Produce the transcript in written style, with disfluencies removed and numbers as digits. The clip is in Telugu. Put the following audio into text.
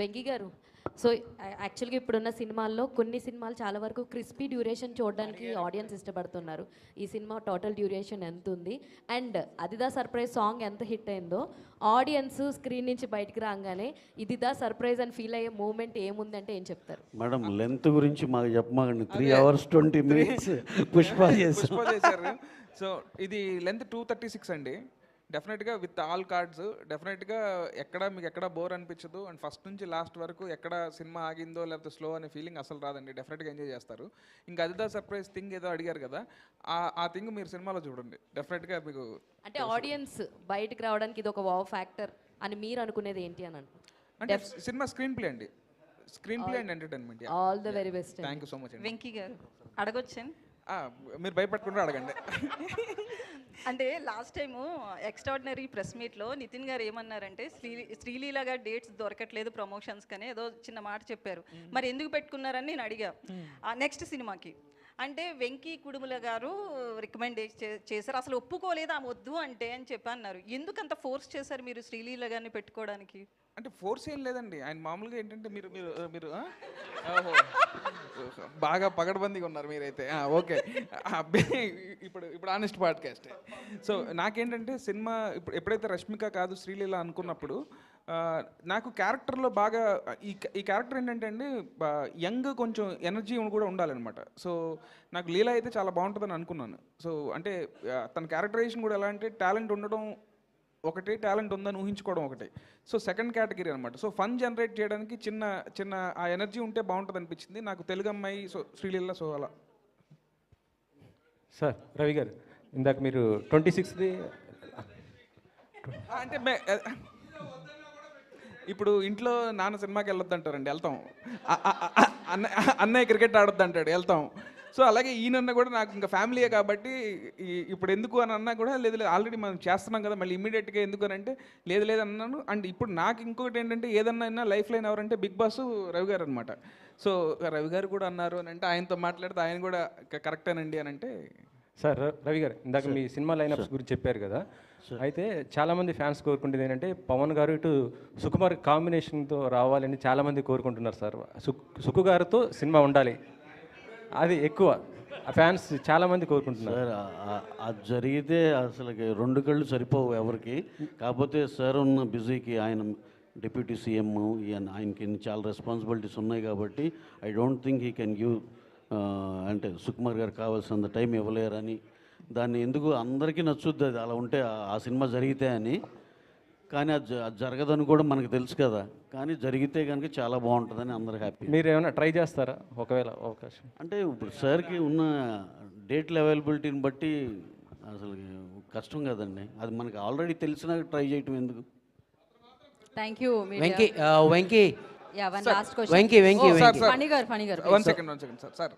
వెంకీ గారు, సో యాక్చువల్గా ఇప్పుడున్న సినిమాల్లో కొన్ని సినిమాలు చాలా వరకు క్రిస్పీ డ్యూరేషన్ చూడడానికి ఆడియన్స్ ఇష్టపడుతున్నారు. ఈ సినిమా టోటల్ డ్యూరేషన్ ఎంత ఉంది అండ్ అదిదా సర్ప్రైజ్ సాంగ్ ఎంత హిట్ అయిందో ఆడియన్స్ స్క్రీన్ నుంచి బయటికి రాగానే ఇదిదా సర్ప్రైజ్ అని ఫీల్ అయ్యే మూమెంట్ ఏముందంటే ఏం చెప్తారు? మేడం లెంత్ గురించి మాకు చెప్పమాకండి. 3 hours 20 minutes పుష్ప చేశారు. సో ఇది లెంత్ 236 అండి. డెఫినెట్గా విత్ ఆల్ కార్డ్స్ డెఫినెట్గా మీకు ఎక్కడ బోర్ అనిపించదు అండ్ ఫస్ట్ నుంచి లాస్ట్ వరకు ఎక్కడ సినిమా ఆగిందో లేకపోతే స్లో అనే ఫీలింగ్ అసలు రాదండి. డెఫినెట్గా ఎంజాయ్ చేస్తారు. ఇంకా అదిదా సర్ప్రైజ్ థింగ్ ఏదో అడిగారు కదా, ఆ థింగ్ మీరు సినిమాలో చూడండి. డెఫినెట్గా మీకు అంటే ఆడియన్స్ బయటకు రావడానికి ఇది ఒక వావ్ ఫ్యాక్టర్ అని మీరు అనుకునేది ఏంటి అని అంటే సినిమా స్క్రీన్ ప్లే అండి. Screen play and entertainment. All the very best. Thank you so much. Venky గారు అడగొచ్చాను. మీరు భయపడకుండా అడగండి. అంటే లాస్ట్ టైము ఎక్స్ట్రాడినరీ ప్రెస్ మీట్లో నితిన్ గారు ఏమన్నారంటే శ్రీలీల గారు డేట్స్ దొరకట్లేదు ప్రమోషన్స్ కానీ ఏదో చిన్న మాట చెప్పారు. మరి ఎందుకు పెట్టుకున్నారని నేను అడిగా నెక్స్ట్ సినిమాకి. అంటే వెంకీ కుడుముల గారు రికమెండ్ చేశారు, అసలు ఒప్పుకోలేదు ఆమె వద్దు అంటే అని చెప్పి అన్నారు. ఎందుకు అంత ఫోర్స్ చేశారు మీరు శ్రీలీల గారిని పెట్టుకోవడానికి? అంటే ఫోర్స్ ఏం లేదండి. ఆయన మామూలుగా ఏంటంటే మీరు మీరు మీరు బాగా పగడబందీగా ఉన్నారు మీరైతే. ఓకే, ఇప్పుడు ఆనెస్ట్ పాడ్కాస్ట్. సో నాకేంటంటే సినిమా ఎప్పుడైతే రష్మిక కాదు శ్రీలీల అనుకున్నప్పుడు నాకు క్యారెక్టర్లో బాగా ఈ క్యారెక్టర్ ఏంటంటే అండి యంగ్ కొంచెం ఎనర్జీ కూడా ఉండాలన్నమాట. సో నాకు లీల అయితే చాలా బాగుంటుందని అనుకున్నాను. సో అంటే తన క్యారెక్టరైజేషన్ కూడా ఎలా అంటే టాలెంట్ ఉండడం ఒకటి, టాలెంట్ ఉందని ఊహించుకోవడం ఒకటి. సో సెకండ్ కేటగిరీ అనమాట. సో ఫన్ జనరేట్ చేయడానికి చిన్న చిన్న ఆ ఎనర్జీ ఉంటే బాగుంటుంది అనిపించింది నాకు. తెలుగు అమ్మాయి సో శ్రీలీల, సో అలా. సార్ రవి గారు, ఇందాక మీరు 26ది అంటే ఇప్పుడు ఇంట్లో నాన్న సినిమాకి వెళ్ళొద్దు అంటారండి, వెళ్తాం. అన్నయ్య క్రికెట్ ఆడొద్దు అంటాడు, వెళ్తాం. సో అలాగే ఈయనన్న కూడా నాకు ఇంకా ఫ్యామిలీయే కాబట్టి ఇప్పుడు ఎందుకు అని అన్నా కూడా లేదు ఆల్రెడీ మనం చేస్తున్నాం కదా మళ్ళీ ఇమీడియట్గా ఎందుకు అని అంటే లేదు అన్నాను. అండ్ ఇప్పుడు నాకు ఇంకొకటి ఏంటంటే ఏదన్నా లైఫ్ లైన్ ఎవరంటే బిగ్ బాస్ రవి గారు అనమాట. సో రవి గారు కూడా అన్నారు అని అంటే ఆయనతో మాట్లాడితే ఆయన కూడా కరెక్టేనండి అని అంటే. సార్ రవి గారు, ఇందాక మీ సినిమా లైనప్స్ గురించి చెప్పారు కదా, అయితే చాలామంది ఫ్యాన్స్ కోరుకుంటుంది ఏంటంటే పవన్ గారు ఇటు సుకుమార్ కాంబినేషన్తో రావాలని చాలామంది కోరుకుంటున్నారు సార్. సుకు గారితో సినిమా ఉండాలి, అది ఎక్కువ ఫ్యాన్స్ చాలామంది కోరుకుంటున్నారు. సార్ అది జరిగితే అసలు 2 కళ్ళు సరిపోవు ఎవరికి. కాకపోతే సార్ ఉన్న బిజీకి ఆయన డిప్యూటీ సీఎం, ఆయనకి చాలా రెస్పాన్సిబిలిటీస్ ఉన్నాయి కాబట్టి I don't think he can give అంటే సుకుమార్ గారు కావాల్సినంత టైం ఇవ్వలేరని. దాన్ని ఎందుకు అందరికీ నచ్చుద్ది అది అలా ఉంటే ఆ సినిమా జరిగితే అని. కానీ అది జరగదని కూడా మనకు తెలుసు కదా, కానీ జరిగితే కనుక చాలా బాగుంటుందని అందరూ హ్యాపీ. మీరు ఏమైనా ట్రై చేస్తారా ఒకవేళ అవకాశం? అంటే ఇప్పుడు సార్కి ఉన్న డేట్ల అవైలబిలిటీని బట్టి అసలు కష్టం కదండి, అది మనకి ఆల్రెడీ తెలిసినా ట్రై చేయటం ఎందుకు. Thank you Venky. Venky last question. Venky Phani గారు వన్ సెకండ్ సార్.